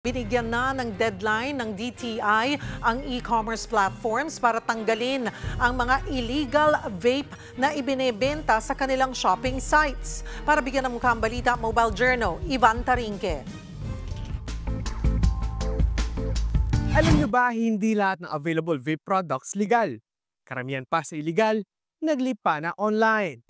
Binigyan na ng deadline ng DTI ang e-commerce platforms para tanggalin ang mga illegal vape na ibinebenta sa kanilang shopping sites. Para bigyan ng mukhang balita, Mobile Journal, Ivan Tarinque. Alam nyo ba, hindi lahat ng available vape products legal. Karamihan pa sa illegal, naglipa na online.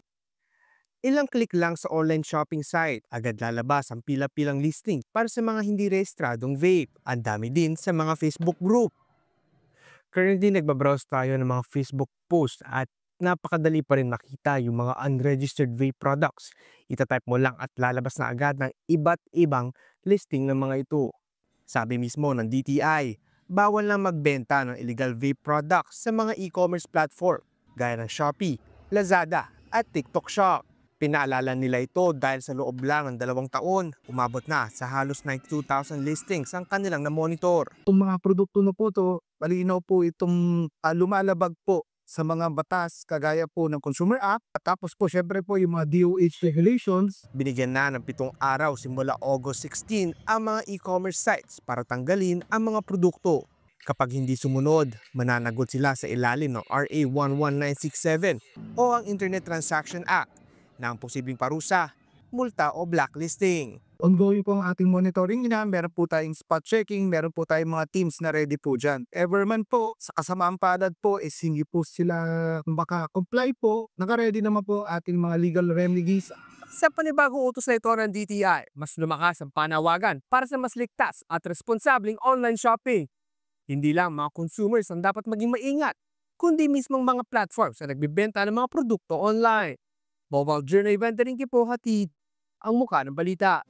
Ilang click lang sa online shopping site, agad lalabas ang pila-pilang listing para sa mga hindi rehistradong vape. Ang dami din sa mga Facebook group. Currently, nagbabrowse tayo ng mga Facebook posts at napakadali pa rin makita yung mga unregistered vape products. Itatype mo lang at lalabas na agad ng iba't ibang listing ng mga ito. Sabi mismo ng DTI, bawal na magbenta ng illegal vape products sa mga e-commerce platform gaya ng Shopee, Lazada at TikTok Shop. Pinaalala nila ito dahil sa loob lang ng 2 taon, umabot na sa halos 92,000 listings ang kanilang na-monitor. Itong mga produkto na po to, malinaw po itong lumalabag po sa mga batas kagaya po ng Consumer Act. At tapos po syempre po yung mga DOH regulations. Binigyan na ng 7 araw simula August 16 ang mga e-commerce sites para tanggalin ang mga produkto. Kapag hindi sumunod, mananagot sila sa ilalim ng RA 11967 o ang Internet Transaction Act na ang posibleng parusa, multa o blacklisting. Ongoing po ang ating monitoring na, meron po tayong spot checking, meron po tayong mga teams na ready po dyan. Everman po, sa kasamaang palad po, is hindi po sila maka-comply po. Naka-ready naman po ating mga legal remedies. Sa panibagong utos na ito ng DTI, mas lumakas ang panawagan para sa mas ligtas at responsabling online shopping. Hindi lang mga consumers ang dapat maging maingat, kundi mismong mga platforms na nagbibenta ng mga produkto online. Mobile Journal Event rin po hatid ang mukha ng balita.